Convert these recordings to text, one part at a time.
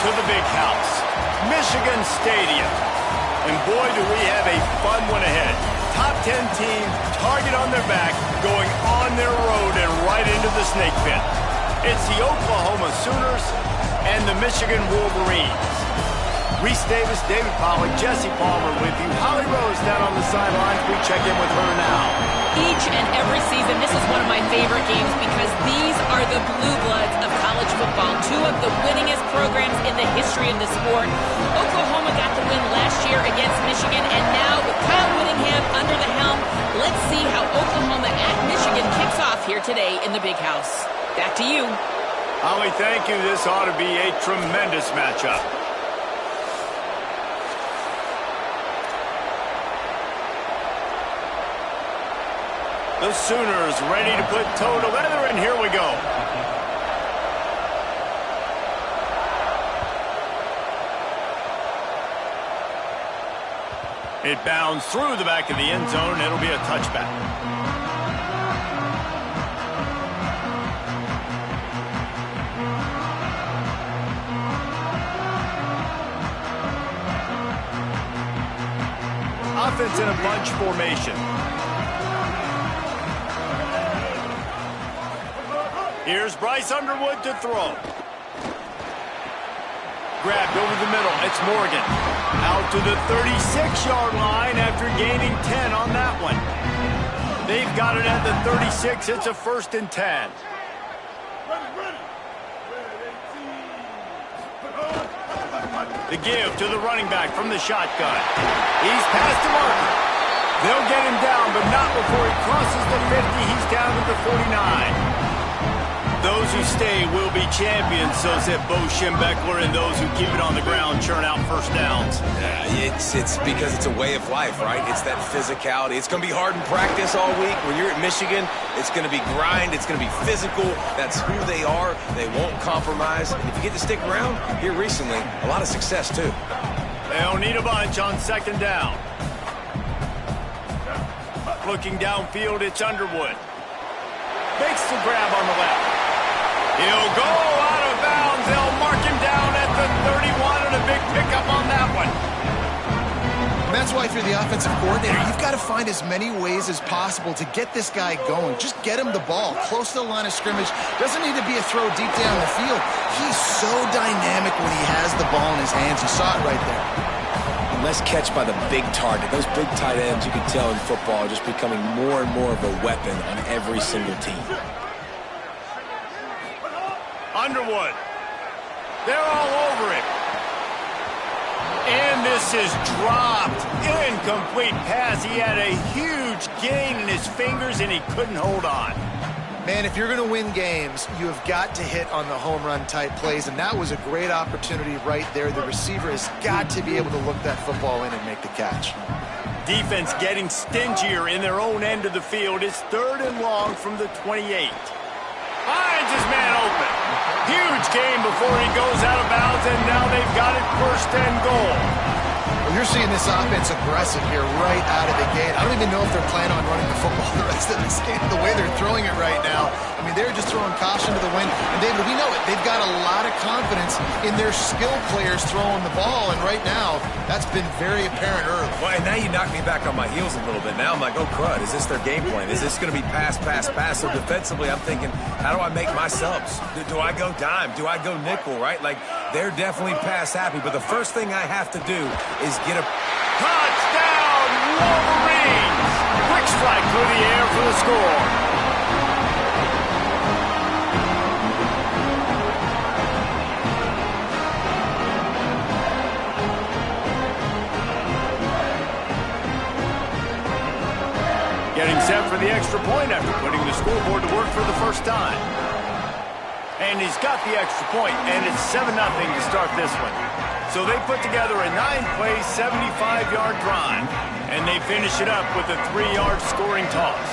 to the big house, Michigan Stadium. And boy, do we have a fun one ahead. Top 10 team, target on their back, going on their road and right into the snake pit. It's the Oklahoma Sooners and the Michigan Wolverines. Reese Davis, David Pollack, Jesse Palmer with you. Holly Rose down on the sidelines. We check in with her now. Each and every season, this is one of my favorite games because these are the blue bloods of college football. Two of the winningest programs in the history of the sport. Oklahoma got the win last year against Michigan, and now with Kyle Whittingham under the helm, let's see how Oklahoma at Michigan kicks off here today in the Big House. Back to you. Holly, thank you. This ought to be a tremendous matchup. The Sooners ready to put toe to leather, and here we go. It bounds through the back of the end zone. It'll be a touchback. Offense in a bunch formation. Here's Bryce Underwood to throw. Grabbed over the middle. It's Morgan. Out to the 36-yard line after gaining 10 on that one. They've got it at the 36. It's a 1st and 10. The give to the running back from the shotgun. He's past the marker. They'll get him down, but not before he crosses the 50. He's down to the 49. Those who stay will be champions, so said Bo Schembechler, and those who keep it on the ground churn out first downs. Yeah, it's because it's a way of life, right? It's that physicality. It's going to be hard in practice all week. When you're at Michigan, it's going to be grind. It's going to be physical. That's who they are. They won't compromise. And if you get to stick around, here recently, a lot of success, too. They'll need a bunch on 2nd down. Looking downfield, it's Underwood. Makes the grab on the left. He'll go out of bounds. They'll mark him down at the 31, and a big pickup on that one. And that's why if you're the offensive coordinator, you've got to find as many ways as possible to get this guy going. Just get him the ball close to the line of scrimmage. Doesn't need to be a throw deep down the field. He's so dynamic when he has the ball in his hands. You saw it right there. Less catch by the big target. Those big tight ends, you can tell in football, are just becoming more and more of a weapon on every single team. Underwood. They're all over it. And this is dropped. Incomplete pass. He had a huge gain in his fingers, and he couldn't hold on. Man, if you're going to win games, you have got to hit on the home run type plays, and that was a great opportunity right there. The receiver has got to be able to look that football in and make the catch. Defense getting stingier in their own end of the field. It's 3rd and long from the 28. Finds his man open. Huge gain before he goes out of bounds, and now they've got it 1st and goal. Well, you're seeing this offense aggressive here right out of the gate. I don't even know if they're planning on running the football the rest of this game. The way they're throwing it right now, I mean, they're just throwing caution to the wind. And, David, we know it. They've got a lot of confidence in their skill players throwing the ball, and right now, that's been very apparent early. Well, and now you knock me back on my heels a little bit. Now I'm like, oh, crud, is this their game plan? Is this going to be pass, pass, pass? So defensively, I'm thinking, how do I make my subs? Do I go dime? Do I go nickel, right? Like, they're definitely pass happy, but the first thing I have to do is get a touchdown, Wolverines! Quick strike through the air for the score. Getting set for the extra point after putting the scoreboard to work for the first time. And he's got the extra point, and it's 7-0 to start this one. So they put together a 9-play, 75-yard drive, and they finish it up with a 3-yard scoring toss.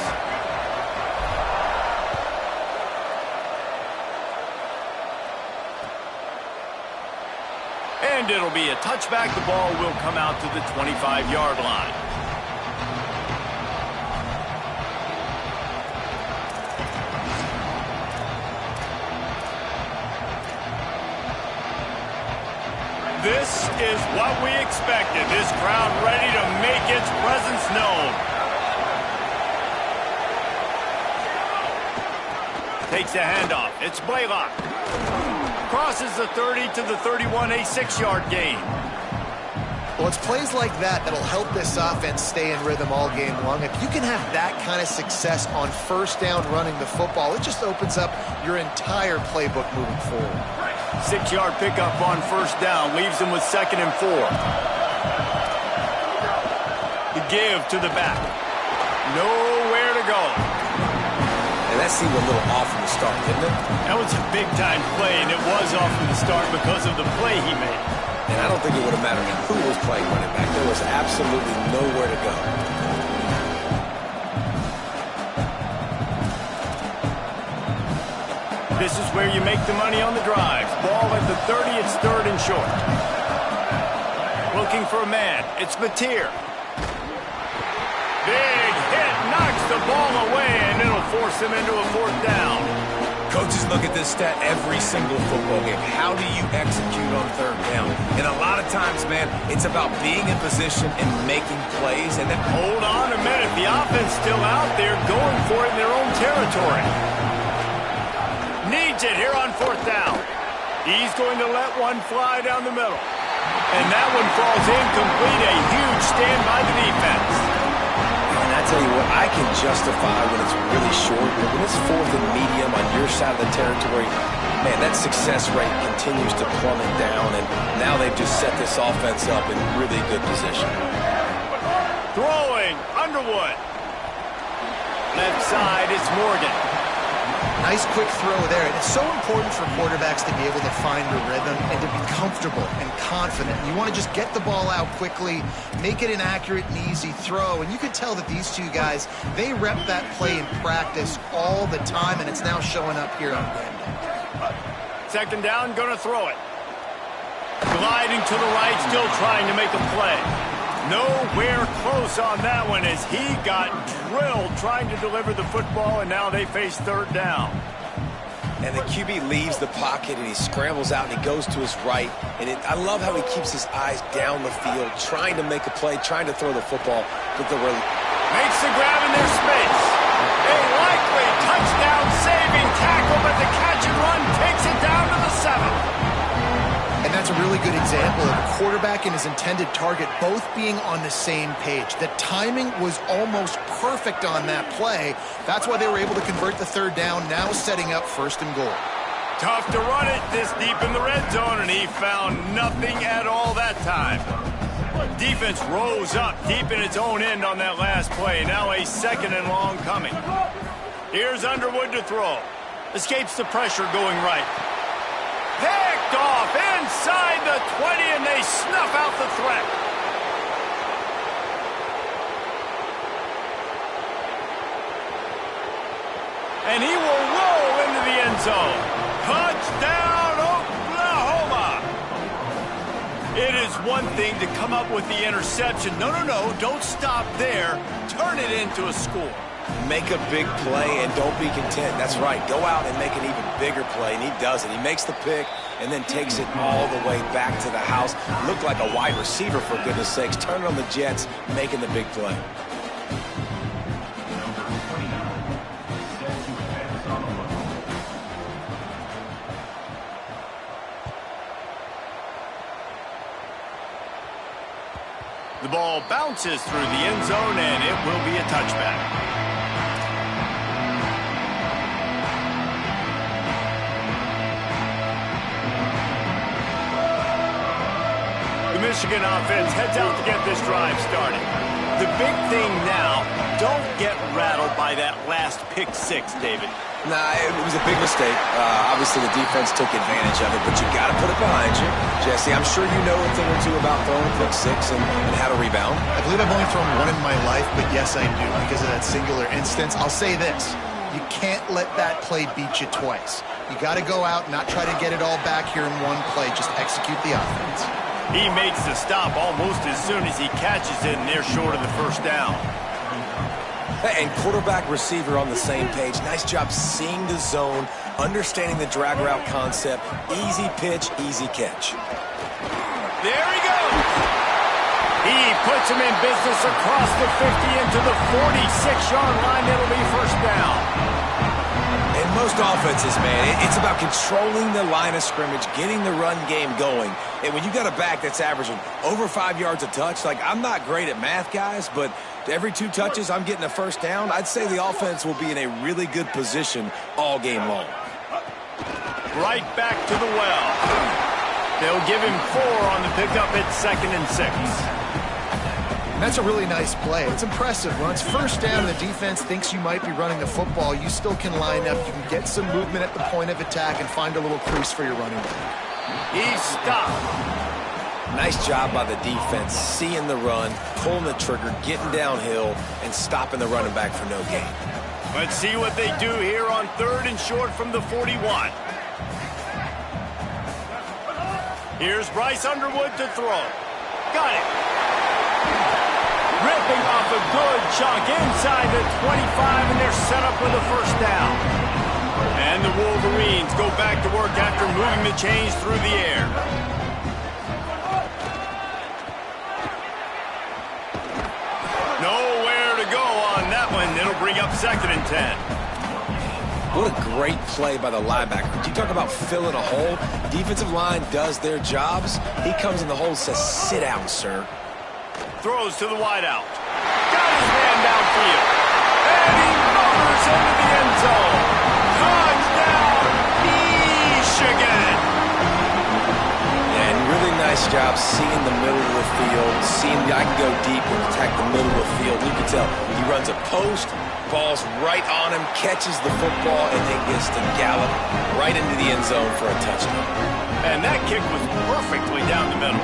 And it'll be a touchback. The ball will come out to the 25-yard line. This is what we expected. This crowd ready to make its presence known. Takes the handoff. It's Blaylock. Crosses the 30 to the 31, a 6-yard gain. Well, it's plays like that that'll help this offense stay in rhythm all game long. If you can have that kind of success on first down running the football, it just opens up your entire playbook moving forward. 6-yard pickup on first down leaves them with 2nd and 4. The give to the back. Nowhere to go. And that seemed a little off from the start, didn't it? That was a big-time play, and it was off from the start because of the play he made. And I don't think it would have mattered who was playing running back. There was absolutely nowhere to go. This is where you make the money on the drives. Ball at the 30, it's 3rd and short. Looking for a man. It's Mateer. Big hit, knocks the ball away, and it'll force him into a 4th down. Coaches look at this stat every single football game. How do you execute on 3rd down? And a lot of times, man, it's about being in position and making plays. And then Hold on a minute. The offense still out there going for it in their own territory. Needs it here on 4th down. He's going to let one fly down the middle. And that one falls incomplete. A huge stand by the defense. And I tell you what, I can justify when it's really short, but when it's 4th and medium on your side of the territory, man, that success rate continues to plummet down, and now they've just set this offense up in really good position. Throwing, Underwood. Left side, it's Morgan. Nice quick throw there. And it's so important for quarterbacks to be able to find a rhythm and to be comfortable and confident. You want to just get the ball out quickly, make it an accurate and easy throw. And you can tell that these two guys, they rep that play in practice all the time, and it's now showing up here on game day. 2nd down, going to throw it. Gliding to the right, still trying to make a play. Nowhere close on that one as he got drilled trying to deliver the football, and now they face 3rd down. And the QB leaves the pocket, and he scrambles out, and he goes to his right. And I love how he keeps his eyes down the field, trying to make a play, trying to throw the football. But makes the grab in their space. A likely touchdown-saving tackle, but the catch and run takes it down to the 7. And that's a really good example of a quarterback and his intended target both being on the same page. The timing was almost perfect on that play. That's why they were able to convert the 3rd down, now setting up 1st and goal. Tough to run it this deep in the red zone, and he found nothing at all that time. Defense rose up deep in its own end on that last play. Now a 2nd and long coming. Here's Underwood to throw. Escapes the pressure going right. Picked off inside the 20, and they snuff out the threat. And he will roll into the end zone. Touchdown, Oklahoma! It is one thing to come up with the interception. No, don't stop there. Turn it into a score. make a big play and don't be content. That's right. Go out and make an even bigger play, and he does it. He makes the pick and then takes it all the way back to the house. Looked like a wide receiver, for goodness sakes. Turning on the Jets, making the big play. The ball bounces through the end zone, and it will be a touchback. The Michigan offense heads out to get this drive started. The big thing now, don't get rattled by that last pick six, David. Nah, it was a big mistake. Obviously, the defense took advantage of it, but you got to put it behind you. Jesse, I'm sure you know a thing or two about throwing a pick six and how to rebound. I believe I've only thrown one in my life, but yes, I do. Because of that singular instance, I'll say this. You can't let that play beat you twice. You got to go out and not try to get it all back here in one play. Just execute the offense. He makes the stop almost as soon as he catches it, and they're short of the first down. And quarterback receiver on the same page. Nice job seeing the zone, understanding the drag route concept. Easy pitch, easy catch. There he goes. He puts him in business across the 50 into the 46-yard line. It'll be first down. In most offenses, man, it's about controlling the line of scrimmage, getting the run game going. And when you got a back that's averaging over 5 yards a touch, like, I'm not great at math, guys, but every 2 touches I'm getting a first down, I'd say the offense will be in a really good position all game long. Right back to the well. They'll give him 4 on the pickup at 2nd and 6. And that's a really nice play. It's impressive. When it's first down and the defense thinks you might be running the football, you still can line up. You can get some movement at the point of attack and find a little crease for your running back. He's stopped. Nice job by the defense, seeing the run, pulling the trigger, getting downhill, and stopping the running back for no gain. Let's see what they do here on 3rd and short from the 41. Here's Bryce Underwood to throw. Got it. Ripping off a good chunk inside the 25, and they're set up with a first down. And the Wolverines go back to work after moving the chains through the air. Nowhere to go on that one. It'll bring up 2nd and 10. What a great play by the linebacker. You talk about filling a hole. Defensive line does their jobs. He comes in the hole and says, "Sit down, sir." Throws to the wideout. Got his man downfield. And he motors into the end zone. Touchdown, Michigan. And really nice job seeing the middle of the field, seeing I can go deep and attack the middle of the field. You can tell he runs a post, ball's right on him, catches the football, and then gets to gallop right into the end zone for a touchdown. And that kick was perfectly down the middle.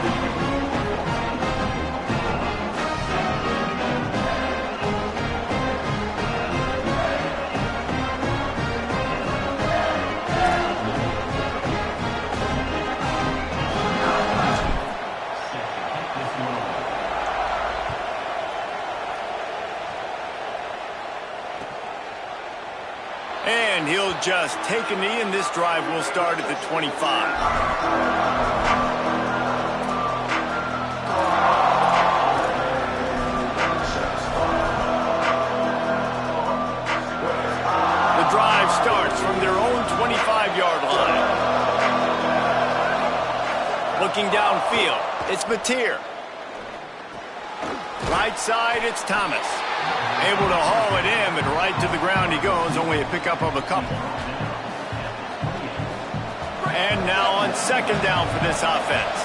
And he'll just take a knee, and this drive will start at the 25. The drive starts from their own 25-yard line. Looking downfield, it's Mateer. Right side, it's Thomas. Able to haul it in, but right to the ground he goes, only a pickup of a couple. And now on 2nd down for this offense.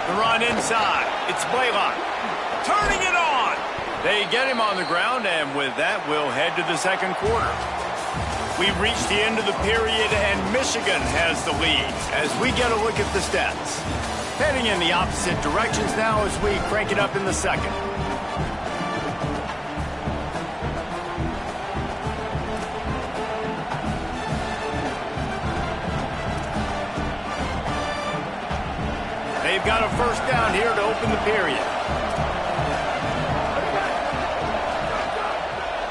The run inside. It's Blaylock. Turning it on. They get him on the ground, and with that, we'll head to the 2nd quarter. We've reached the end of the period, and Michigan has the lead as we get a look at the stats. Heading in the opposite directions now as we crank it up in the 2nd. They've got a first down here to open the period.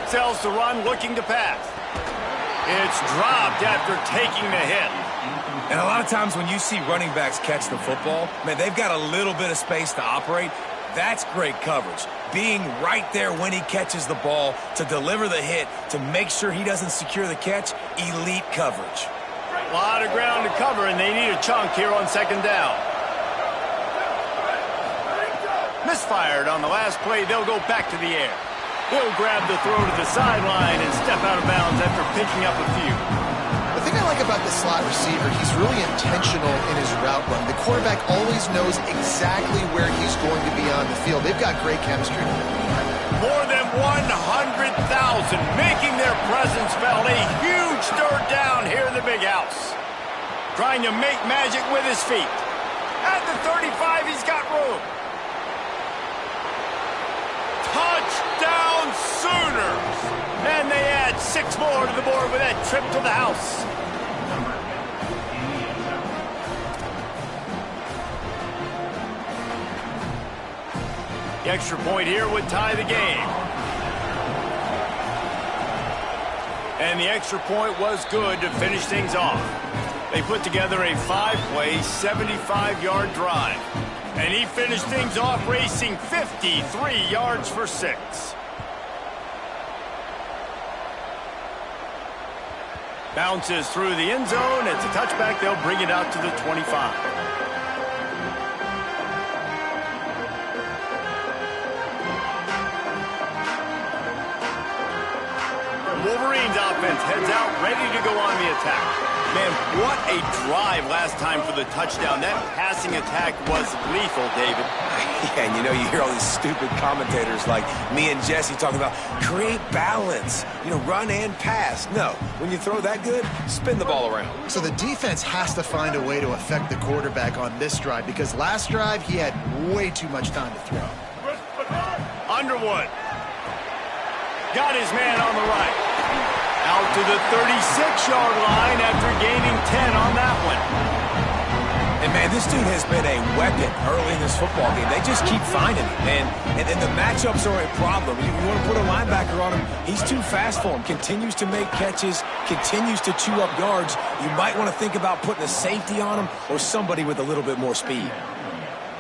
Sells the run, looking to pass. It's dropped after taking the hit. And a lot of times when you see running backs catch the football, man, they've got a little bit of space to operate. That's great coverage. Being right there when he catches the ball to deliver the hit, to make sure he doesn't secure the catch, elite coverage. A lot of ground to cover, and they need a chunk here on 2nd down. Misfired on the last play. They'll go back to the air. He'll grab the throw to the sideline and step out of bounds after picking up a few. The thing I like about the slot receiver, he's really intentional in his route run. The quarterback always knows exactly where he's going to be on the field. They've got great chemistry. More than 100,000 making their presence felt. A huge 3rd down here in the big house. Trying to make magic with his feet. At the 35, he's got room. Touchdown Sooners! And they add 6 more to the board with that trip to the house. The extra point here would tie the game. And the extra point was good to finish things off. They put together a 5-play, 75-yard drive. And he finished things off racing 53 yards for 6. Bounces through the end zone. It's a touchback. They'll bring it out to the 25. Wolverines offense heads out, ready to go on the attack. Man, what a drive last time for the touchdown. That passing attack was lethal, David. Yeah, and you hear all these stupid commentators like me and Jesse talking about create balance, run and pass. No, when you throw that good, spin the ball around. So the defense has to find a way to affect the quarterback on this drive because last drive he had way too much time to throw. Underwood got his man on the right. Out to the 36-yard line after gaining 10 on that one. And, man, this dude has been a weapon early in this football game. They just keep finding him. And the matchups are a problem. You want to put a linebacker on him, he's too fast for him. Continues to make catches, continues to chew up yards. You might want to think about putting a safety on him or somebody with a little bit more speed.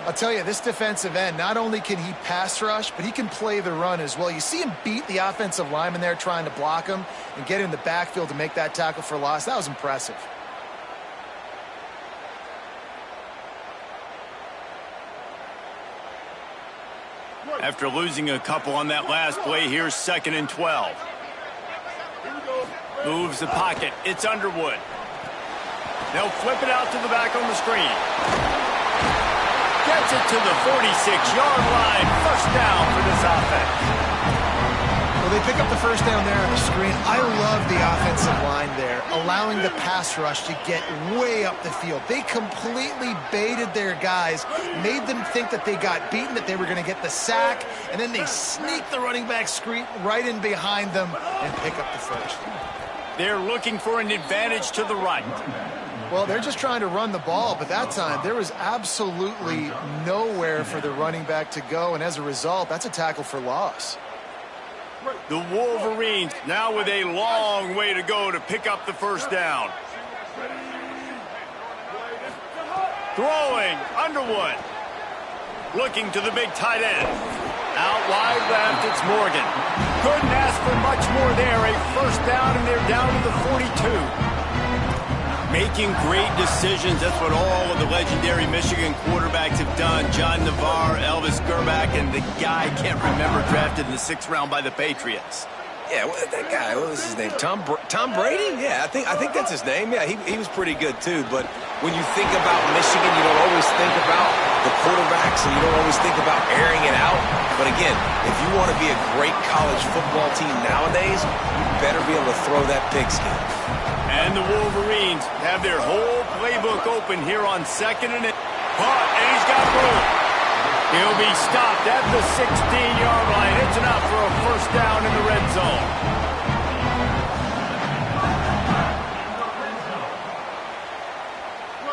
I'll tell you, this defensive end, not only can he pass rush, but he can play the run as well. You see him beat the offensive lineman there trying to block him and get in the backfield to make that tackle for loss. That was impressive. After losing a couple on that last play, here's 2nd and 12. Moves the pocket. It's Underwood. They'll flip it out to the back on the screen. Gets it to the 46-yard line. First down for this offense. Well, they pick up the first down there on the screen. I love the offensive line there, allowing the pass rush to get way up the field. They completely baited their guys, made them think that they got beaten, that they were going to get the sack, and then they sneak the running back screen right in behind them and pick up the first. They're looking for an advantage to the right. Well, they're just trying to run the ball, but that time there was absolutely nowhere for the running back to go, and as a result, that's a tackle for loss. The Wolverines now with a long way to go to pick up the first down. Throwing, Underwood. Looking to the big tight end. Out wide left, it's Morgan. Couldn't ask for much more there. A first down, and they're down to the 42. Making great decisions. That's what all of the legendary Michigan quarterbacks have done. John Navarre, Elvis Gerbach, and the guy I can't remember drafted in the 6th round by the Patriots. Yeah, that guy, what was his name? Tom Brady? Yeah, I think that's his name. Yeah, he was pretty good too. But when you think about Michigan, you don't always think about the quarterbacks, and you don't always think about airing it out. But again, if you want to be a great college football team nowadays, you better be able to throw that pigskin. And the Wolverines have their whole playbook open here on 2nd and 8. And he's got room. He'll be stopped at the 16-yard line. It's enough for a first down in the red zone.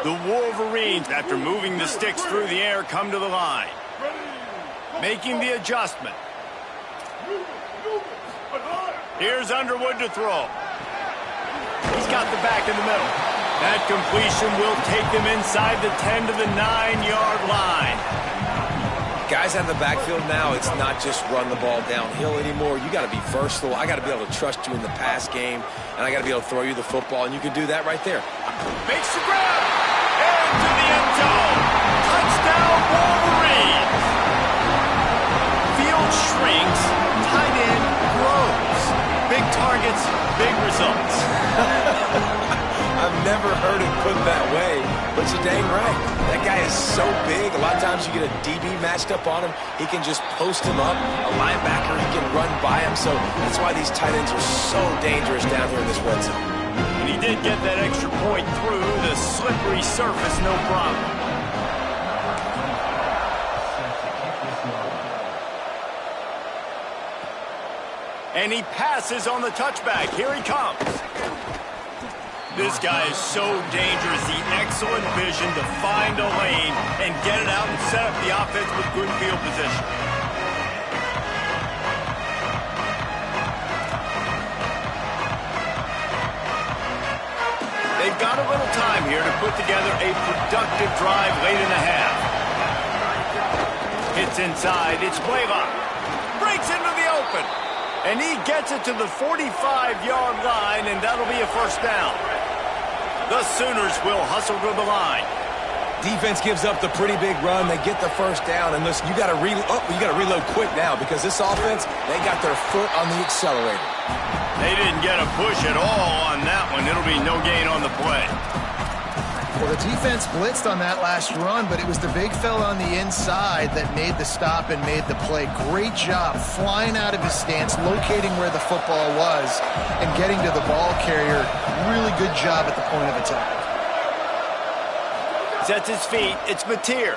The Wolverines, after moving the sticks through the air, come to the line. Making the adjustment. Here's Underwood to throw. He's got the back in the middle. That completion will take them inside the 10 to the 9-yard line. Guys out of the backfield now, it's not just run the ball downhill anymore. You got to be versatile. I got to be able to trust you in the pass game, and I got to be able to throw you the football, and you can do that right there. Makes the grab. Into the end zone. Touchdown, Wolverines. Field shrinks. Tight end grows. Big targets, big results. I've never heard it put that way, but you're dang right. That guy is so big. A lot of times you get a DB matched up on him. He can just post him up. A linebacker, he can run by him. So that's why these tight ends are so dangerous down here in this red zone. And he did get that extra point through the slippery surface, no problem. And he passes on the touchback. Here he comes. This guy is so dangerous. The excellent vision to find a lane and get it out and set up the offense with good field position. They've they've got a little time here to put together a productive drive late in the half. Hits inside. It's Blaylock. Breaks into the open. And he gets it to the 45-yard line, and that'll be a first down. The Sooners will hustle to the line. Defense gives up the pretty big run. They get the first down. And listen, you got to reload quick now because this offense, they got their foot on the accelerator. They didn't get a push at all on that one. It'll be no gain on the play. Well, the defense blitzed on that last run, but it was the big fella on the inside that made the stop and made the play. Great job flying out of his stance, locating where the football was, and getting to the ball carrier. Really good job at the point of attack. Sets his feet. It's Mateer.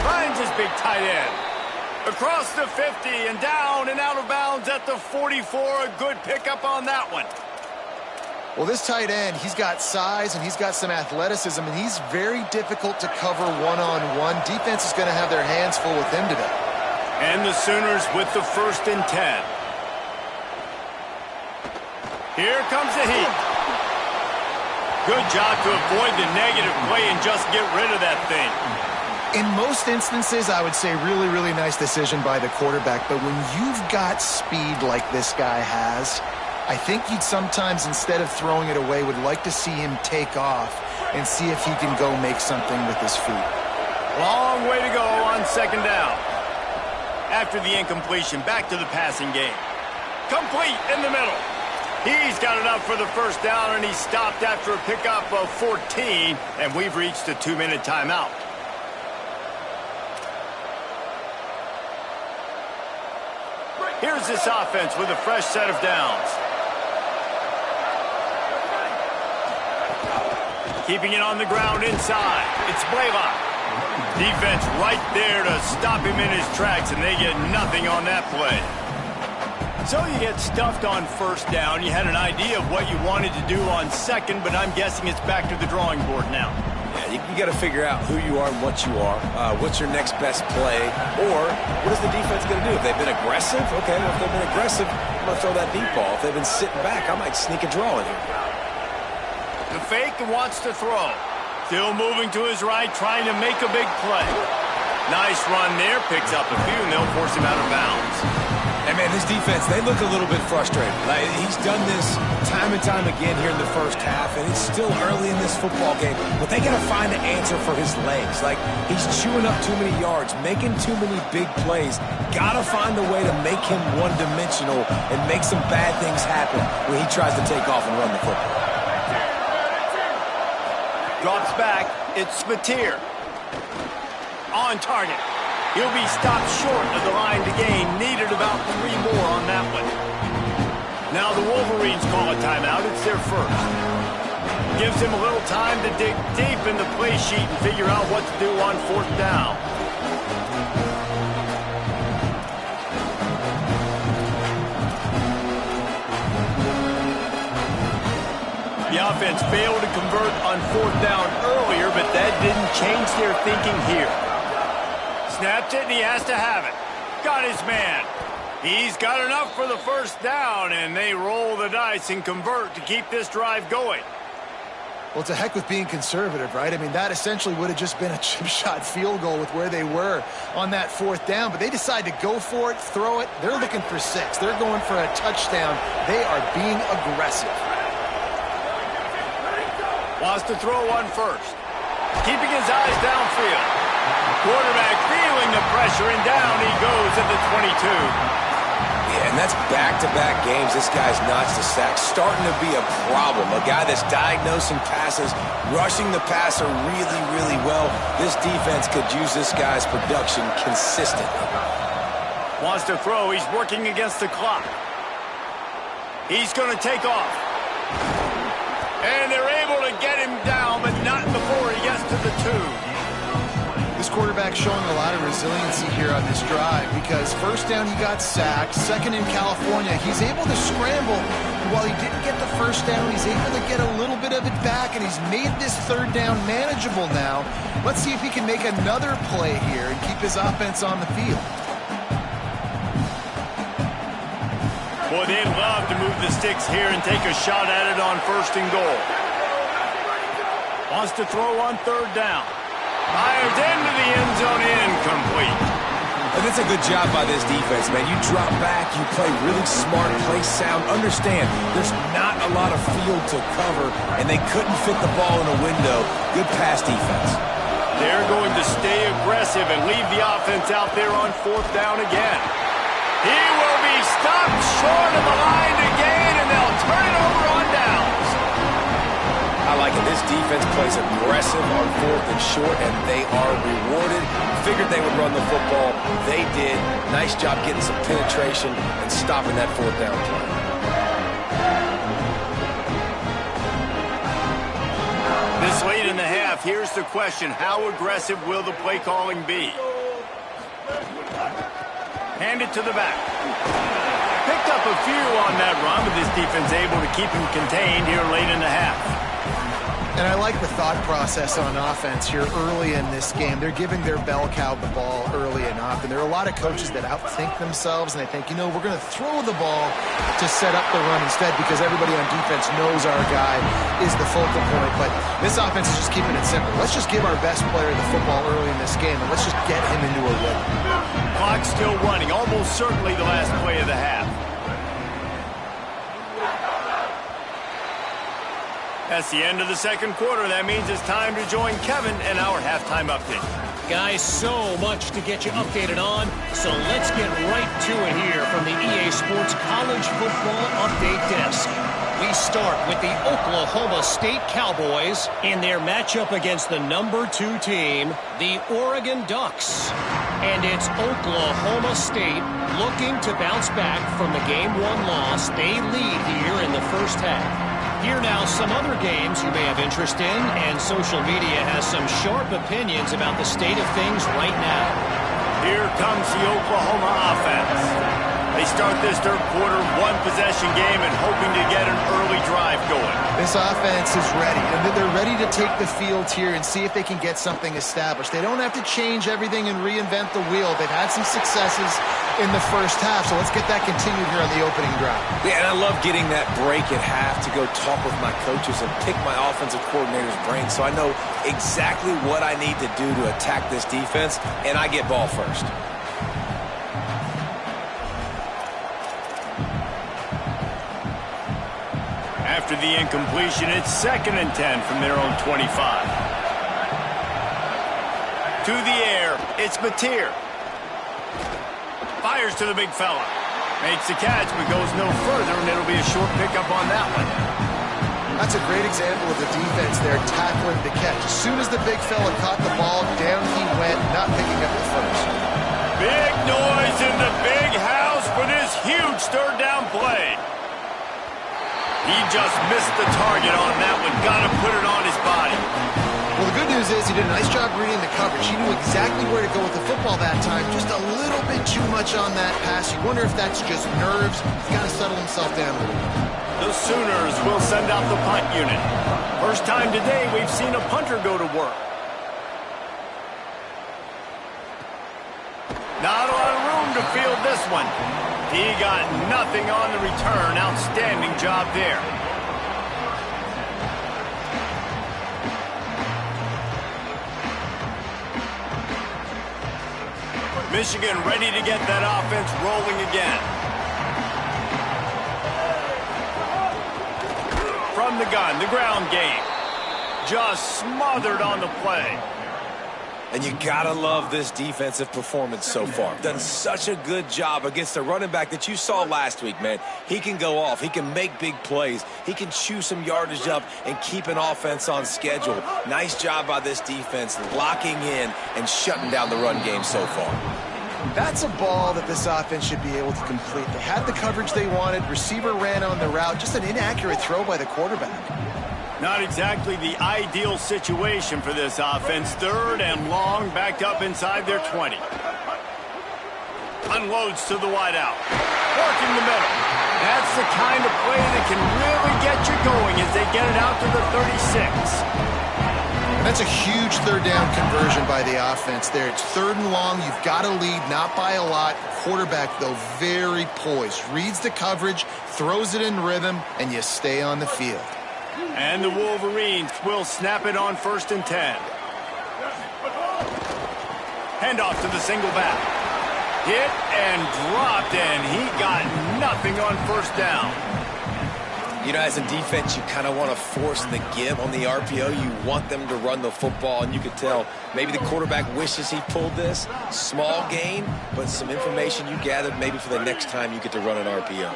Finds his big tight end. Across the 50 and down and out of bounds at the 44. A good pickup on that one. Well, this tight end, he's got size and he's got some athleticism, and he's very difficult to cover one-on-one. Defense is going to have their hands full with him today. And the Sooners with the 1st and 10. Here comes the heat. Good job to avoid the negative play and just get rid of that thing. In most instances, I would say really, really nice decision by the quarterback. But when you've got speed like this guy has, I think you'd sometimes, instead of throwing it away, would like to see him take off and see if he can go make something with his feet. Long way to go on 2nd down. After the incompletion, back to the passing game. Complete in the middle. He's got enough for the first down, and he stopped after a pickup of 14, and we've reached a 2-minute timeout. Here's this offense with a fresh set of downs. Keeping it on the ground inside. It's Blaylock. Defense right there to stop him in his tracks, and they get nothing on that play. So you get stuffed on 1st down. You had an idea of what you wanted to do on 2nd, but I'm guessing it's back to the drawing board now. Yeah, you got to figure out who you are and what you are. What's your next best play? Or what is the defense going to do? If they've been aggressive, okay, well, if they've been aggressive, I'm going to throw that deep ball. If they've been sitting back, I might sneak a draw in here. The fake wants to throw. Still moving to his right, trying to make a big play. Nice run there. Picks up a few, and they'll force him out of bounds. Hey, man, this defense, they look a little bit frustrated. Like, he's done this time and time again here in the first half, and it's still early in this football game, but they got to find an answer for his legs. Like, he's chewing up too many yards, making too many big plays. Got to find a way to make him one-dimensional and make some bad things happen when he tries to take off and run the football. Drops back. It's Mateer. On target. He'll be stopped short of the line to gain. Needed about 3 more on that one. Now the Wolverines call a timeout. It's their first. Gives him a little time to dig deep in the play sheet and figure out what to do on 4th down. The offense failed to convert on 4th down earlier, but that didn't change their thinking here. Snapped it, and he has to have it. Got his man. He's got enough for the first down, and they roll the dice and convert to keep this drive going. Well, it's a heck with being conservative, right? I mean, that essentially would have just been a chip shot field goal with where they were on that 4th down, but they decide to go for it, throw it. They're looking for 6. They're going for a touchdown. They are being aggressive. Wants to throw one first. Keeping his eyes downfield. Quarterback feeling the pressure, and down he goes at the 22. Yeah, and that's back-to-back games. This guy's notched a sack. Starting to be a problem. A guy that's diagnosing passes, rushing the passer really, really well. This defense could use this guy's production consistently. Wants to throw. He's working against the clock. He's going to take off. And they're able to get him down, but not before he gets to the 2. This quarterback showing a lot of resiliency here on this drive because 1st down he got sacked, 2nd in California, he's able to scramble. And while he didn't get the 1st down, he's able to get a little bit of it back, and he's made this 3rd down manageable now. Let's see if he can make another play here and keep his offense on the field. Boy, they'd love to move the sticks here and take a shot at it on 1st and goal. Wants to throw on 3rd down. Fires into the end zone, incomplete. And it's a good job by this defense, man. You drop back, you play really smart, play sound. Understand, there's not a lot of field to cover, and they couldn't fit the ball in a window. Good pass defense. They're going to stay aggressive and leave the offense out there on 4th down again. He will be stopped short of the line to gain, and they'll turn it over on downs. I like it. This defense plays aggressive on 4th and short, and they are rewarded. Figured they would run the football. They did. Nice job getting some penetration and stopping that 4th down play. This late in the half, here's the question. How aggressive will the play calling be? Hand it to the back. Picked up a few on that run, but this defense able to keep him contained here late in the half. And I like the thought process on offense here early in this game. They're giving their bell cow the ball early and often. There are a lot of coaches that outthink themselves, and they think, you know, we're going to throw the ball to set up the run instead because everybody on defense knows our guy is the focal point. But this offense is just keeping it simple. Let's just give our best player the football early in this game, and let's just get him into a rhythm. Clock's still running, almost certainly the last play of the half. That's the end of the 2nd quarter. That means it's time to join Kevin in our halftime update. Guys, so much to get you updated on, so let's get right to it here from the EA Sports College Football Update Desk. We start with the Oklahoma State Cowboys in their matchup against the number 2 team, the Oregon Ducks. And it's Oklahoma State looking to bounce back from the Game 1 loss. They lead here in the first half. Here now some other games you may have interest in, and social media has some sharp opinions about the state of things right now. Here comes the Oklahoma offense. They start this 3rd quarter, 1-possession game and hoping to get an early drive going. This offense is ready, and they're ready to take the field here and see if they can get something established. They don't have to change everything and reinvent the wheel. They've had some successes in the first half, so let's get that continued here on the opening drive. Yeah, and I love getting that break at half to go talk with my coaches and pick my offensive coordinator's brain so I know exactly what I need to do to attack this defense, and I get ball first. After the incompletion, it's 2nd and 10 from their own 25. To the air, it's Mateer. Fires to the big fella. Makes the catch, but goes no further, and it'll be a short pickup on that one. That's a great example of the defense there tackling the catch. As soon as the big fella caught the ball, down he went, not picking up the first. Big noise in the big house for this huge 3rd down play. He just missed the target on that one. Got to put it on his body. Well, the good news is he did a nice job reading the coverage. He knew exactly where to go with the football that time. Just a little bit too much on that pass. You wonder if that's just nerves. He's got to settle himself down a little bit. The Sooners will send out the punt unit. First time today we've seen a punter go to work. Not a lot of room to field this one. He got nothing on the return. Outstanding job there. Michigan ready to get that offense rolling again. From the gun, the ground game. Just smothered on the play. And you gotta love this defensive performance so far. Done such a good job against a running back that you saw last week, man. He can go off. He can make big plays. He can chew some yardage up and keep an offense on schedule. Nice job by this defense locking in and shutting down the run game so far. That's a ball that this offense should be able to complete. They had the coverage they wanted. Receiver ran on the route. Just an inaccurate throw by the quarterback. Not exactly the ideal situation for this offense. 3rd and long, backed up inside their 20. Unloads to the wideout. Working the middle. That's the kind of play that can really get you going as they get it out to the 36. That's a huge third down conversion by the offense there. It's 3rd and long. You've got to lead, not by a lot. Quarterback, though, very poised. Reads the coverage, throws it in rhythm, and you stay on the field. And the Wolverines will snap it on 1st and 10. Handoff to the single back. Hit and dropped, and he got nothing on 1st down. You know, as a defense, you kind of want to force the give on the RPO. You want them to run the football, and you could tell maybe the quarterback wishes he pulled this. Small gain, but some information you gathered maybe for the next time you get to run an RPO.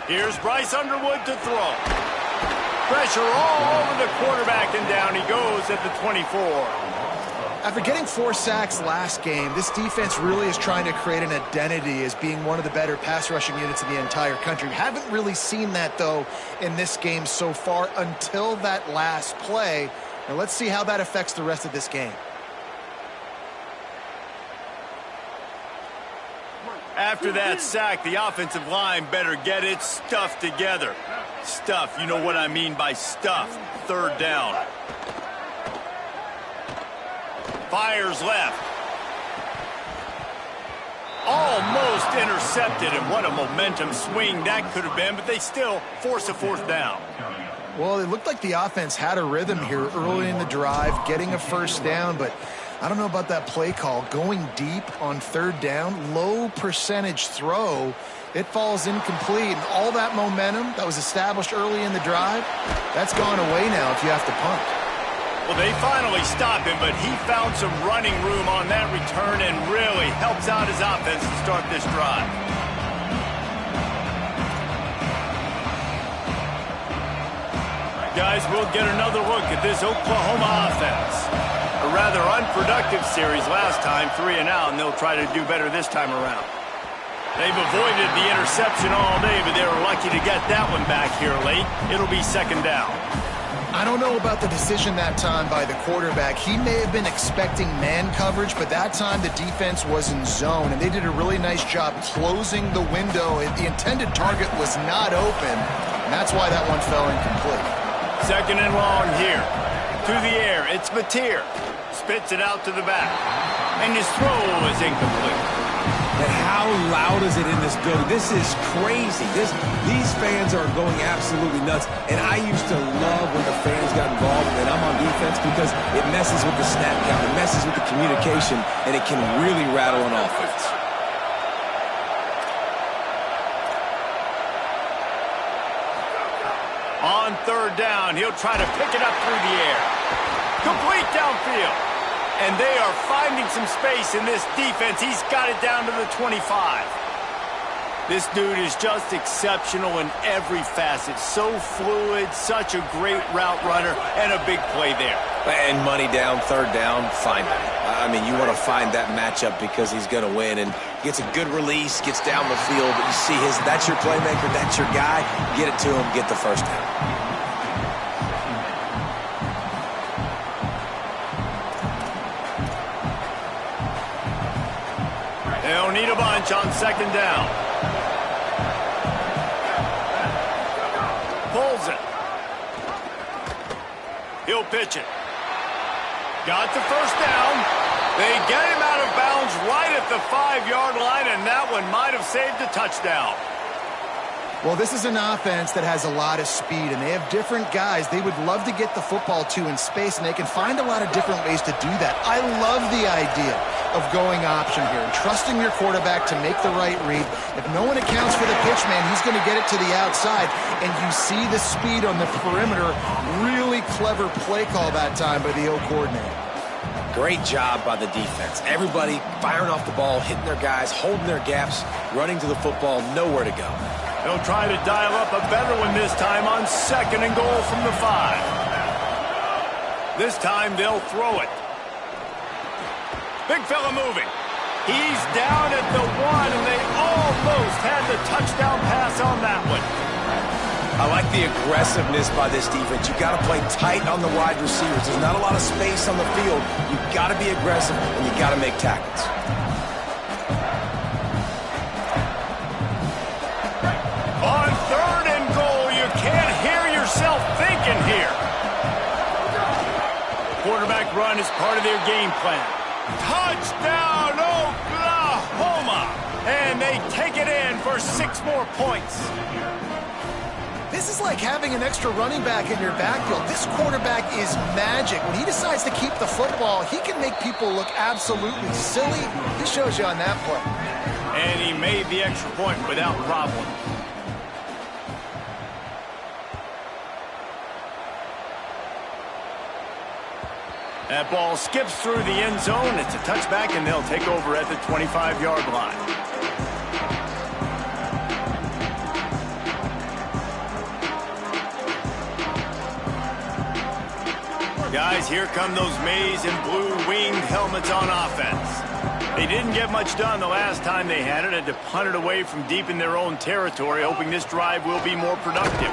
Here's Bryce Underwood to throw. Pressure all over the quarterback, and down he goes at the 24. After getting 4 sacks last game, this defense really is trying to create an identity as being one of the better pass rushing units in the entire country. Haven't really seen that, though, in this game so far until that last play. Now let's see how that affects the rest of this game. After that sack, the offensive line better get its stuff together. Stuff, you know what I mean by stuff. 3rd down. Fires left. Almost intercepted, and what a momentum swing that could have been, but they still force a 4th down. Well, it looked like the offense had a rhythm here early in the drive, getting a 1st down, but I don't know about that play call. Going deep on 3rd down, low percentage throw, it falls incomplete, and all that momentum that was established early in the drive, that's gone away now if you have to punt. Well, they finally stop him, but he found some running room on that return and really helps out his offense to start this drive. Guys, we'll get another look at this Oklahoma offense. A rather unproductive series last time, 3 and out, and they'll try to do better this time around. They've avoided the interception all day, but they were lucky to get that one back here late. It'll be 2nd down. I don't know about the decision that time by the quarterback. He may have been expecting man coverage, but that time the defense was in zone, and they did a really nice job closing the window. The intended target was not open, and that's why that one fell incomplete. 2nd and long here. To the air, it's Mateer. Spits it out to the back, and his throw is incomplete. And how loud is it in this building? This is crazy. These fans are going absolutely nuts. And I used to love when the fans got involved and I'm on defense because it messes with the snap count. It messes with the communication, and it can really rattle an offense. On 3rd down, he'll try to pick it up through the air. Complete downfield. And they are finding some space in this defense. He's got it down to the 25. This dude is just exceptional in every facet. So fluid, such a great route runner, and a big play there. And money down, 3rd down, find him. I mean, you want to find that matchup because he's going to win. And gets a good release, gets down the field. But you see that's your playmaker, that's your guy. Get it to him, get the 1st down. They'll need a bunch on 2nd down. Pulls it. He'll pitch it. Got the 1st down. They get him out of bounds right at the 5-yard line, and that one might have saved a touchdown. Well, this is an offense that has a lot of speed, and they have different guys they would love to get the football to in space, and they can find a lot of different ways to do that. I love the idea of going option here and trusting your quarterback to make the right read. If no one accounts for the pitch man, he's going to get it to the outside, and you see the speed on the perimeter. Really clever play call that time by the O coordinator. Great job by the defense. Everybody firing off the ball, hitting their guys, holding their gaps, running to the football, nowhere to go. They'll try to dial up a better one this time on 2nd and goal from the 5. This time they'll throw it. Big fella moving. He's down at the 1, and they almost had the touchdown pass on that one. I like the aggressiveness by this defense. You've got to play tight on the wide receivers. There's not a lot of space on the field. You've got to be aggressive, and you've got to make tackles. On 3rd and goal, you can't hear yourself thinking here. run is part of their game plan. Touchdown, Oklahoma! And they take it in for 6 more points. This is like having an extra running back in your backfield. This quarterback is magic. When he decides to keep the football, he can make people look absolutely silly. He shows you on that play. And he made the extra point without problem. That ball skips through the end zone. It's a touchback, and they'll take over at the 25-yard line. Guys, here come those maize and blue winged helmets on offense. They didn't get much done the last time they had it. Had to punt it away from deep in their own territory, hoping this drive will be more productive.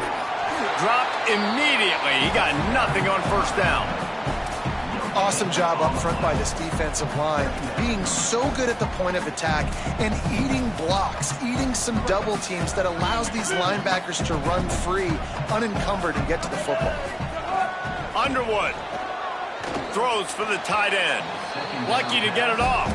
Dropped immediately. He got nothing on first down. Awesome job up front by this defensive line, being so good at the point of attack and eating blocks, eating some double teams that allows these linebackers to run free, unencumbered, and get to the football. Underwood throws for the tight end. Lucky to get it off.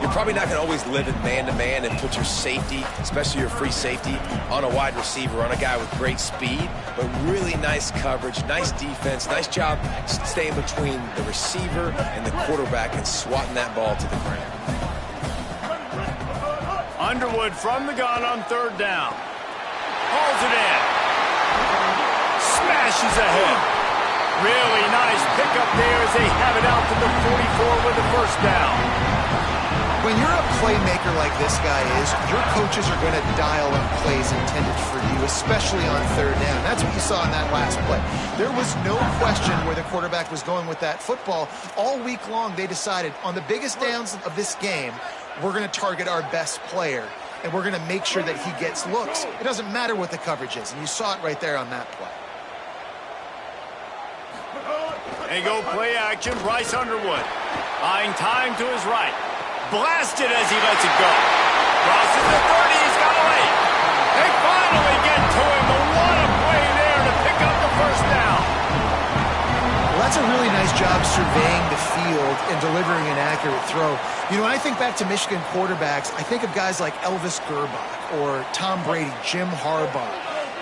You're probably not going to always live in man-to-man and put your safety, especially your free safety, on a wide receiver, on a guy with great speed, but really nice coverage, nice defense, nice job staying between the receiver and the quarterback and swatting that ball to the ground. Underwood from the gun on third down. Hauls it in. Smashes ahead. Really nice pickup there as they have it out to the 44 with the first down. When you're a playmaker like this guy is, your coaches are going to dial up plays intended for you, especially on third down. That's what you saw in that last play. There was no question where the quarterback was going with that football. All week long, they decided on the biggest downs of this game, we're going to target our best player, and we're going to make sure that he gets looks. It doesn't matter what the coverage is, and you saw it right there on that play. They go play action. Bryce Underwood buying time to his right. Blasted as he lets it go. Crosses the 30. He's got away. They finally get to him. But what a play there to pick up the first down. Well, that's a really nice job surveying the field and delivering an accurate throw. You know, when I think back to Michigan quarterbacks, I think of guys like Elvis Gerbach or Tom Brady, Jim Harbaugh,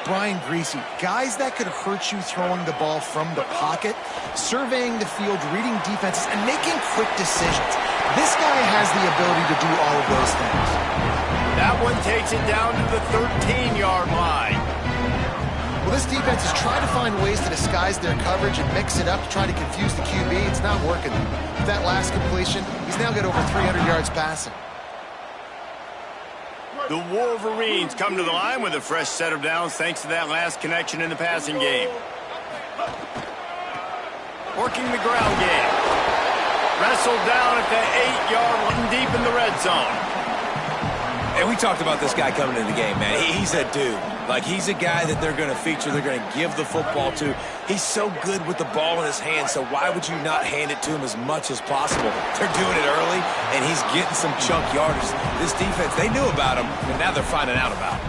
Brian Greasy, guys that could hurt you throwing the ball from the pocket, surveying the field, reading defenses, and making quick decisions. This guy has the ability to do all of those things. That one takes it down to the 13-yard line. Well, this defense is trying to find ways to disguise their coverage and mix it up to try to confuse the QB. It's not working. With that last completion, he's now got over 300 yards passing. The Wolverines come to the line with a fresh set of downs thanks to that last connection in the passing game. Working the ground game. Wrestled down at the 8-yard line deep in the red zone. And we talked about this guy coming into the game, man. He's a dude. Like, he's a guy that they're going to feature, they're going to give the football to. He's so good with the ball in his hand, so why would you not hand it to him as much as possible? They're doing it early, and he's getting some chunk yardage. This defense, they knew about him, and now they're finding out about him.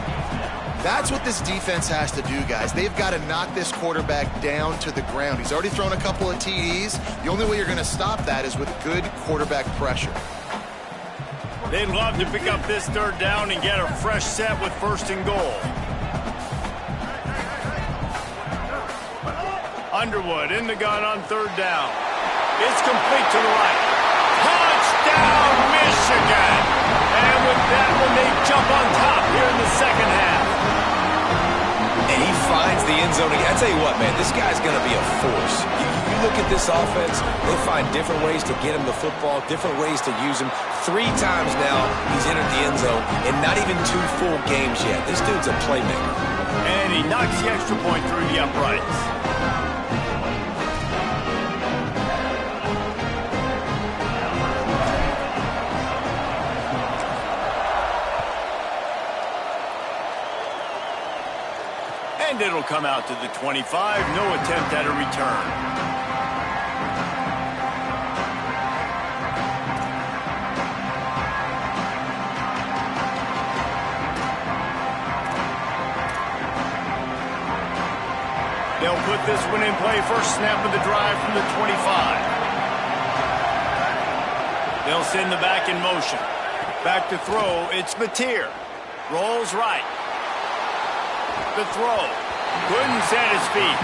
That's what this defense has to do, guys. They've got to knock this quarterback down to the ground. He's already thrown a couple of TDs. The only way you're going to stop that is with good quarterback pressure. They'd love to pick up this third down and get a fresh set with first and goal. Underwood in the gun on third down. It's complete to the right. Touchdown, Michigan! And with that one, they jump on top here in the second half. And he finds the end zone again. I tell you what, man, this guy's going to be a force. You look at this offense, they find different ways to get him the football, different ways to use him. 3 times now he's entered the end zone, and not even 2 full games yet. This dude's a playmaker. And he knocks the extra point through the uprights. And it'll come out to the 25. No attempt at a return. They'll put this one in play. First snap of the drive from the 25. They'll send the back in motion. Back to throw, it's Mateer. Rolls right. The throw. Couldn't set his feet.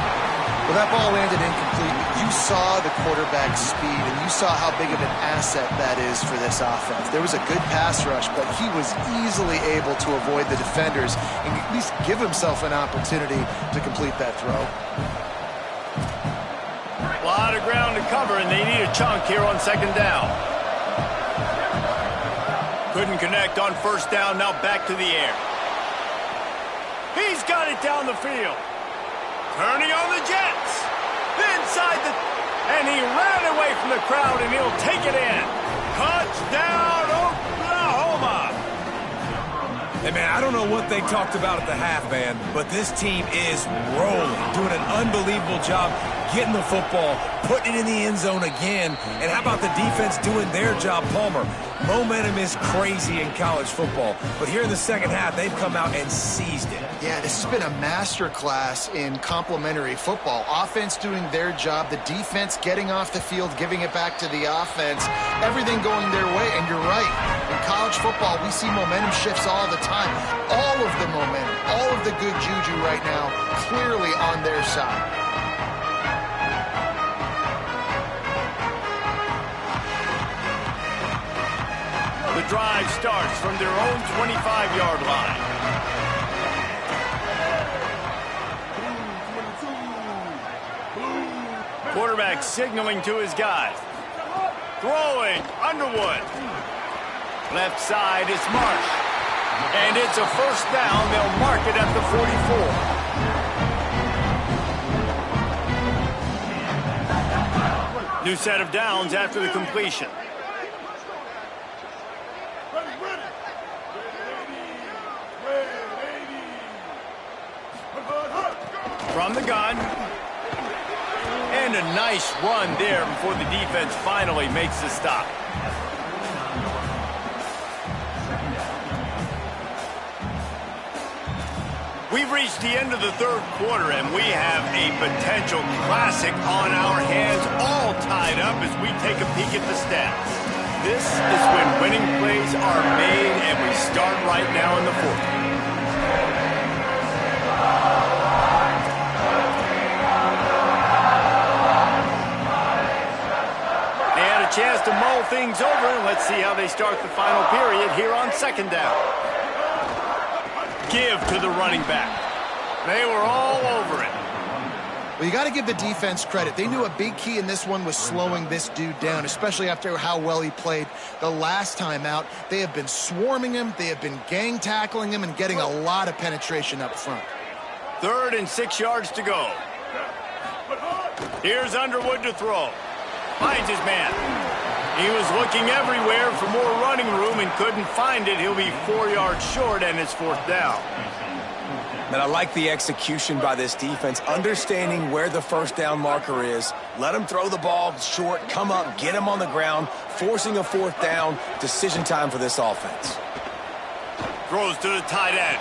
Well, that ball landed incomplete. You saw the quarterback's speed, and you saw how big of an asset that is for this offense. There was a good pass rush, but he was easily able to avoid the defenders and at least give himself an opportunity to complete that throw. A lot of ground to cover, and they need a chunk here on second down. Couldn't connect on first down, now back to the air. He's got it down the field. Turning on the Jets. Inside the... And he ran away from the crowd, and he'll take it in. Touchdown, Oklahoma! Hey, man, I don't know what they talked about at the half, man, but this team is rolling, doing an unbelievable job getting the football, putting it in the end zone again. And how about the defense doing their job, Palmer? Momentum is crazy in college football, but here in the second half, they've come out and seized it. Yeah, this has been a masterclass in complementary football. Offense doing their job, the defense getting off the field, giving it back to the offense, everything going their way. And you're right, in college football, we see momentum shifts all the time. All of the momentum, all of the good juju right now, clearly on their side. The drive starts from their own 25-yard line. Quarterback signaling to his guys. Throwing, Underwood. Left side is Marsh. And it's a first down. They'll mark it at the 44. New set of downs after the completion. From the gun. And a nice run there before the defense finally makes the stop. We've reached the end of the third quarter, and we have a potential classic on our hands, all tied up as we take a peek at the stats. This is when winning plays are made, and we start right now in the fourth. Chance to mull things over, and let's see how they start the final period here on second down. Give to the running back. They were all over it. Well, you got to give the defense credit. They knew a big key in this one was slowing this dude down, especially after how well he played the last time out. They have been swarming him, they have been gang tackling him, and getting a lot of penetration up front. 3rd and 6 yards to go. Here's Underwood to throw. Finds his man. He was looking everywhere for more running room and couldn't find it. He'll be 4 yards short, and it's 4th down. Man, I like the execution by this defense, understanding where the first down marker is. Let him throw the ball short, come up, get him on the ground, forcing a 4th down. Decision time for this offense. Throws to the tight end.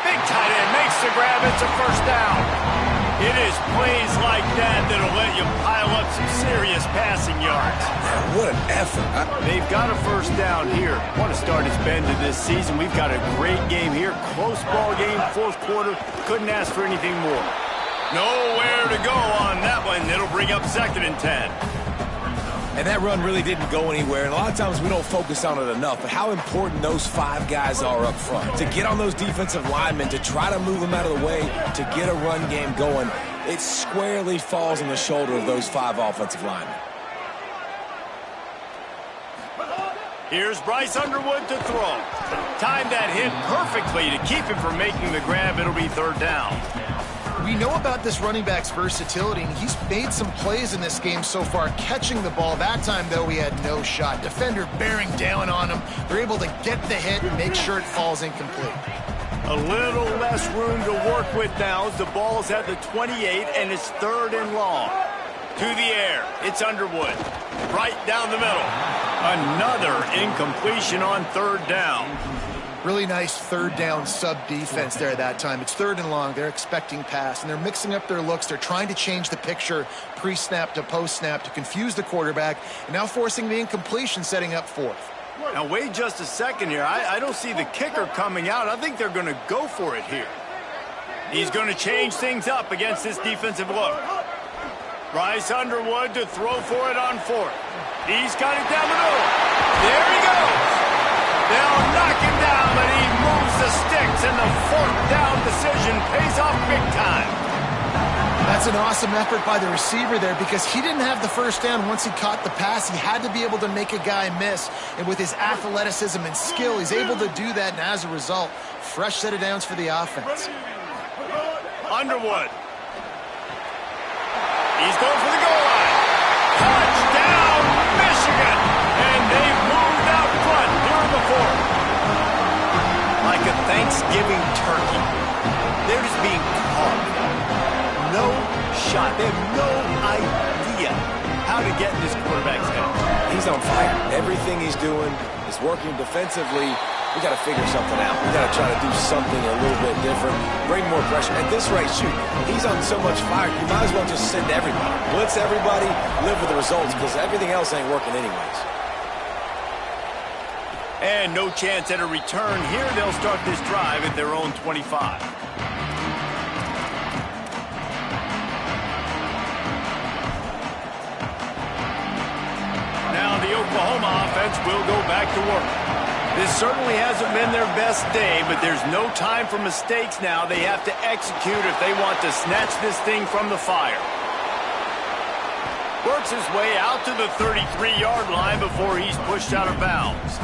Big tight end makes the grab. It's a first down. It is plays like that that'll let you pile up some serious passing yards. Man, what an effort. They've got a first down here. Want to start his bend to this season. We've got a great game here. Close ball game, 4th quarter. Couldn't ask for anything more. Nowhere to go on that one. It'll bring up 2nd and 10. And that run really didn't go anywhere. And a lot of times we don't focus on it enough, but how important those 5 guys are up front. To get on those defensive linemen, to try to move them out of the way, to get a run game going, it squarely falls on the shoulder of those 5 offensive linemen. Here's Bryce Underwood to throw. Timed that hit perfectly to keep him from making the grab. It'll be 3rd down. We know about this running back's versatility, and he's made some plays in this game so far, catching the ball. That time, though, he had no shot. Defender bearing down on him. They're able to get the hit and make sure it falls incomplete. A little less room to work with now as the ball's at the 28, and it's 3rd and long. To the air, it's Underwood. Right down the middle. Another incompletion on 3rd down. Really nice third down sub defense there that time. It's 3rd and long. They're expecting pass, and they're mixing up their looks. They're trying to change the picture pre-snap to post-snap to confuse the quarterback, and now forcing the incompletion, setting up 4th. Now, wait just a second here. I don't see the kicker coming out. I think they're going to go for it here. He's going to change things up against this defensive look. Bryce Underwood to throw for it on 4th. He's got it down the middle. There he goes. They'll knock him down, but he moves the sticks, and the 4th down decision pays off big time. That's an awesome effort by the receiver there because he didn't have the first down once he caught the pass. He had to be able to make a guy miss, and with his athleticism and skill, he's able to do that, and as a result, fresh set of downs for the offense. Underwood. He's going for the goal line. Touchdown, Michigan! And they've moved out front here in the 4th. Like a Thanksgiving turkey. They're just being caught. No shot. They have no idea How to get in this quarterback's head. he's on fire. Everything he's doing is working defensively. We got to figure something out. We got to try to do something a little bit different. Bring more pressure. At this rate, shoot, he's on so much fire, you might as well just send everybody. Blitz everybody, live with the results, because everything else ain't working anyways. And no chance at a return here. They'll start this drive at their own 25. Now the Oklahoma offense will go back to work. This certainly hasn't been their best day, but there's no time for mistakes now. They have to execute if they want to snatch this thing from the fire. Works his way out to the 33-yard line before he's pushed out of bounds.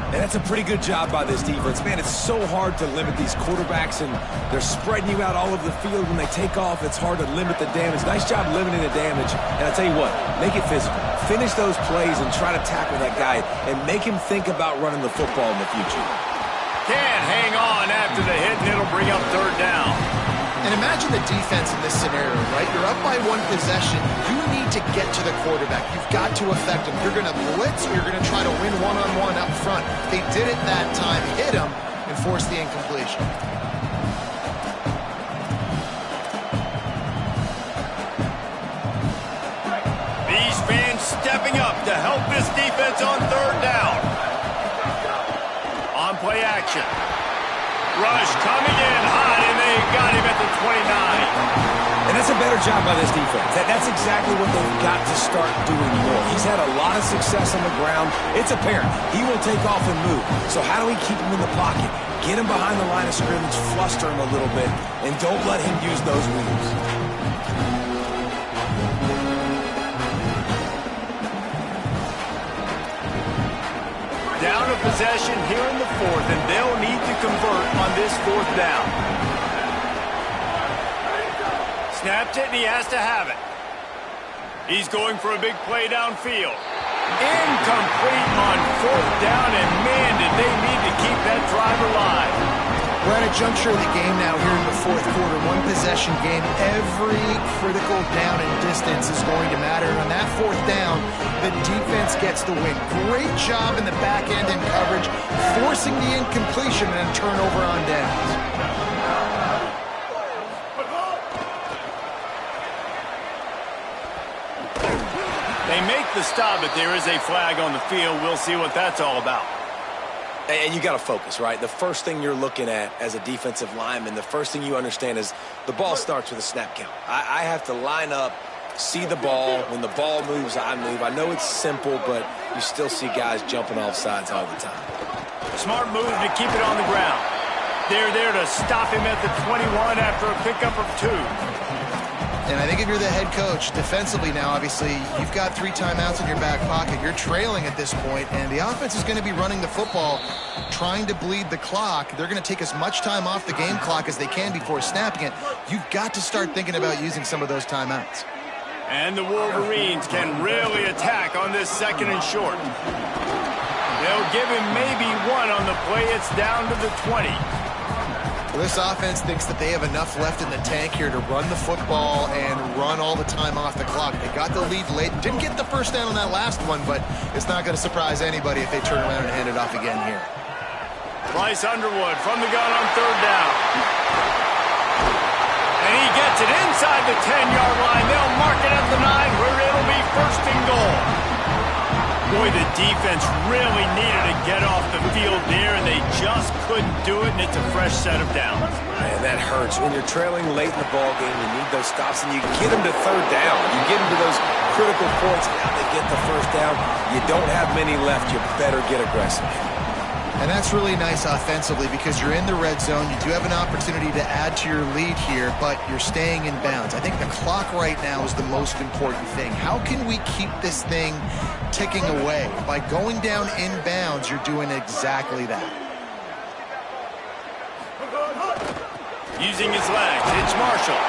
And that's a pretty good job by this defense. Man, it's so hard to limit these quarterbacks, and they're spreading you out all over the field. When they take off, it's hard to limit the damage. Nice job limiting the damage. And I tell you what, make it physical. Finish those plays and try to tackle that guy and make him think about running the football in the future. Can't hang on after the hit, and it'll bring up 3rd down. And imagine the defense in this scenario, right? You're up by 1 possession. You need to get to the quarterback. You've got to affect him. You're going to blitz or you're going to try to win one-on-one up front. They did it that time, hit him, and forced the incompletion. These fans stepping up to help this defense on 3rd down. On play action. Rush coming in hot, and they got him at the 29. And that's a better job by this defense. That's exactly what they've got to start doing more. He's had a lot of success on the ground. It's apparent. He will take off and move. So how do we keep him in the pocket? Get him behind the line of scrimmage, fluster him a little bit, and don't let him use those wheels. Down a possession here in the 4th, and they'll need to convert on this 4th down. Snapped it, and he has to have it. He's going for a big play downfield. Incomplete on 4th down, and man, did they need to keep that drive alive. We're at a juncture of the game now here in the 4th quarter. 1 possession game. Every critical down and distance is going to matter. And on that 4th down, the defense gets the win. Great job in the back end in coverage, forcing the incompletion and a turnover on downs. They make the stop, but there is a flag on the field. We'll see what that's all about. And you got to focus, right? The first thing you're looking at as a defensive lineman, the first thing you understand is the ball starts with a snap count. I have to line up, see the ball. When the ball moves, I move. I know it's simple, but you still see guys jumping off sides all the time. Smart move to keep it on the ground. They're there to stop him at the 21 after a pickup of 2. And I think if you're the head coach, defensively now, obviously, you've got 3 timeouts in your back pocket. You're trailing at this point, and the offense is going to be running the football, trying to bleed the clock. They're going to take as much time off the game clock as they can before snapping it. You've got to start thinking about using some of those timeouts. And the Wolverines can really attack on this 2nd and short. They'll give him maybe 1 on the play. It's down to the 20. Well, this offense thinks that they have enough left in the tank here to run the football and run all the time off the clock. They got the lead late. Didn't get the first down on that last one, but it's not going to surprise anybody if they turn around and hand it off again here. Bryce Underwood from the gun on third down. And he gets it inside the 10-yard line. They'll mark it at the 9 where it'll be first and goal. Boy, the defense really needed to get off the field there, and they just couldn't do it, and it's a fresh set of downs. Man, that hurts. When you're trailing late in the ball game, you need those stops, and you get them to third down. You get them to those critical points. Now they get the first down. You don't have many left. You better get aggressive. And that's really nice offensively because you're in the red zone. You do have an opportunity to add to your lead here, but you're staying in bounds. I think the clock right now is the most important thing. How can we keep this thing ticking away? By going down in bounds, you're doing exactly that. Using his legs, it's Marshall.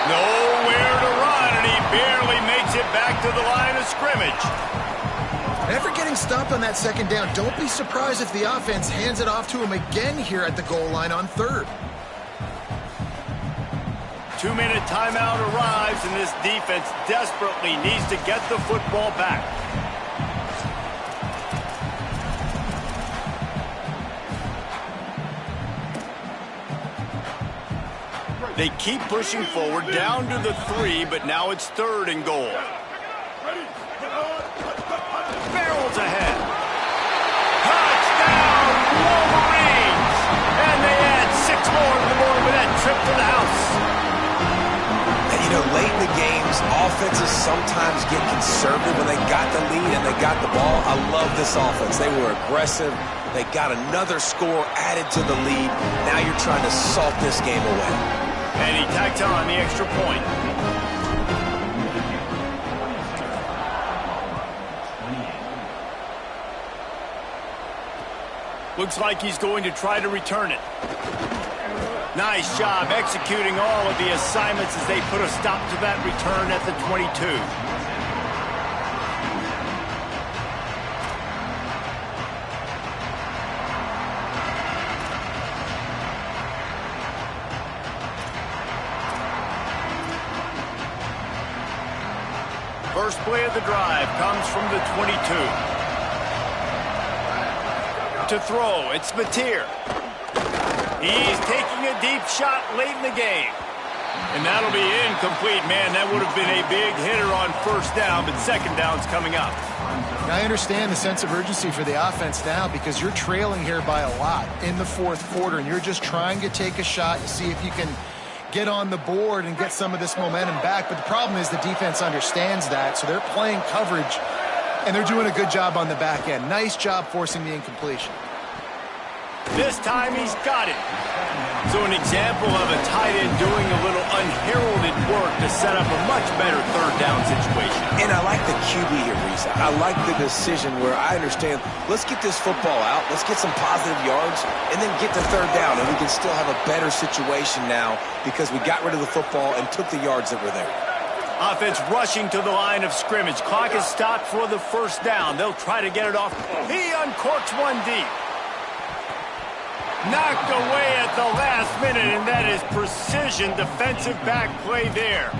Nowhere to run, and he barely makes it back to the line of scrimmage. After getting stopped on that second down, don't be surprised if the offense hands it off to him again here at the goal line on third. 2-minute timeout arrives, and this defense desperately needs to get the football back. They keep pushing forward down to the 3, but now it's third and goal. Barrels ahead. Touchdown, Wolverines! And they add 6 more to the board with that trip to the house. And you know, late in the games, offenses sometimes get conservative when they got the lead and they got the ball. I love this offense. They were aggressive. They got another score added to the lead. Now you're trying to salt this game away. And he tacks on the extra point. Looks like he's going to try to return it. Nice job executing all of the assignments as they put a stop to that return at the 22. First play of the drive comes from the 22. To throw, it's Mateer. He's taking a deep shot late in the game. And that'll be incomplete. Man, that would have been a big hitter on first down, but second down's coming up. I understand the sense of urgency for the offense now because you're trailing here by a lot in the fourth quarter, and you're just trying to take a shot to see if you can get on the board and get some of this momentum back. But the problem is the defense understands that, so they're playing coverage, and they're doing a good job on the back end. Nice job forcing the incompletion. This time he's got it. So an example of a tight end doing a little unheralded work to set up a much better third down situation. And I like the QB here, Reese. I like the decision where I understand, let's get this football out, let's get some positive yards, and then get to third down, and we can still have a better situation now because we got rid of the football and took the yards that were there. Offense rushing to the line of scrimmage. Clock is stopped for the first down. They'll try to get it off. He uncorks one deep. Knocked away at the last minute, and that is precision defensive back play there.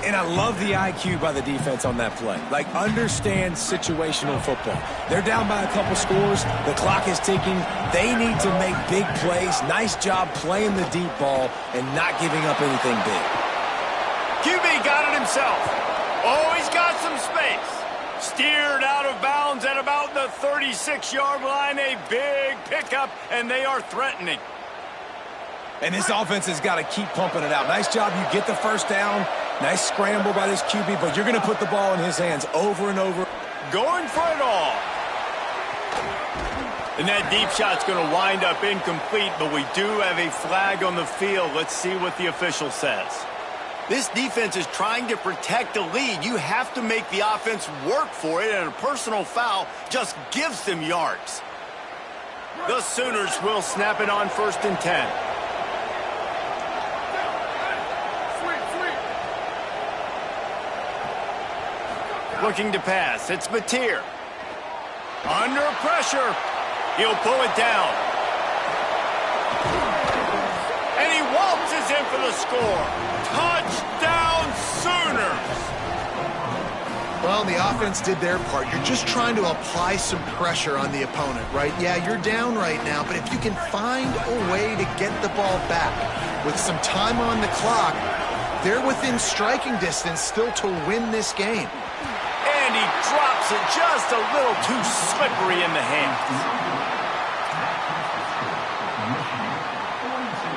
And I love the IQ by the defense on that play. Like, understand situational football. They're down by a couple scores. The clock is ticking. They need to make big plays. Nice job playing the deep ball and not giving up anything big. QB got it himself. Oh, he's got some space. Steered out of bounds at about the 36-yard line. A big pickup, and they are threatening. And this offense has got to keep pumping it out. Nice job. You get the first down. Nice scramble by this QB, but you're going to put the ball in his hands over and over. Going for it all. And that deep shot's going to wind up incomplete, but we do have a flag on the field. Let's see what the official says. This defense is trying to protect the lead. You have to make the offense work for it, and a personal foul just gives them yards. The Sooners will snap it on 1st and 10. Looking to pass. It's Mateer. Under pressure. He'll pull it down. And he waltzes in for the score. Touchdown, Sooners. Well, the offense did their part. You're just trying to apply some pressure on the opponent, right? Yeah, you're down right now, but if you can find a way to get the ball back with some time on the clock, they're within striking distance still to win this game. And he drops it just a little too slippery in the hands.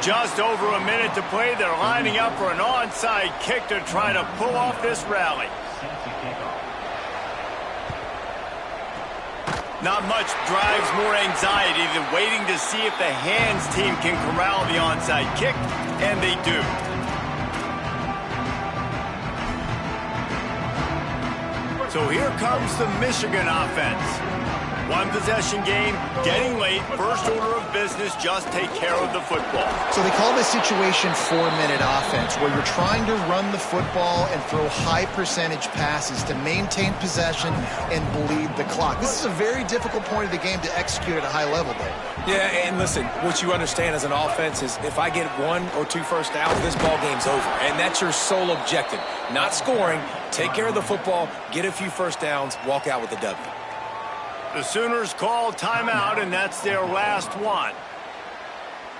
Just over a minute to play. They're lining up for an onside kick to try to pull off this rally. Not much drives more anxiety than waiting to see if the hands team can corral the onside kick, and they do. So here comes the Michigan offense. One possession game, getting late, first order of business, just take care of the football. So they call this situation 4-minute offense, where you're trying to run the football and throw high percentage passes to maintain possession and bleed the clock. This is a very difficult point of the game to execute at a high level, Dave. Yeah, and listen, what you understand as an offense is if I get 1 or 2 first downs, this ball game's over. And that's your sole objective. Not scoring, take care of the football, get a few first downs, walk out with a W. The Sooners call timeout, and that's their last one.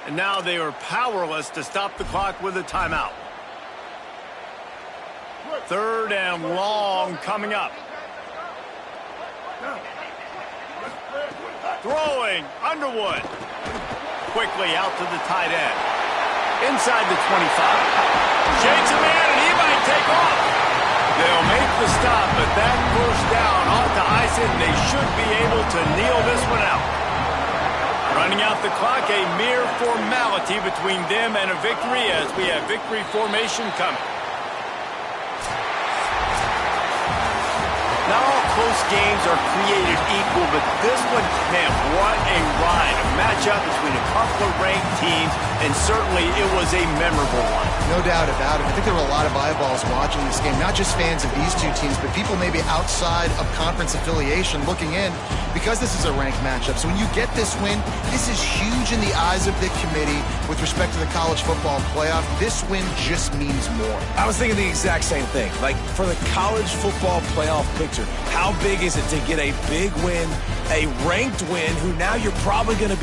And now they are powerless to stop the clock with a timeout. 3rd and long coming up. Throwing, Underwood. Quickly out to the tight end. Inside the 25. Shakes a man, and he might take off. They'll make the stop, but that first down off to ice it. They should be able to kneel this one out. Running out the clock, a mere formality between them and a victory as we have victory formation coming. Not all close games are created equal, but this one, man, what a ride. A matchup between a couple of ranked teams, and certainly it was a memorable one. No doubt about it. I think there were a lot of eyeballs watching this game, not just fans of these two teams, but people maybe outside of conference affiliation looking in because this is a ranked matchup. So when you get this win, this is huge in the eyes of the committee with respect to the college football playoff. This win just means more. I was thinking the exact same thing. Like, for the college football playoff picture, how big is it to get a big win, a ranked win, who now you're probably going to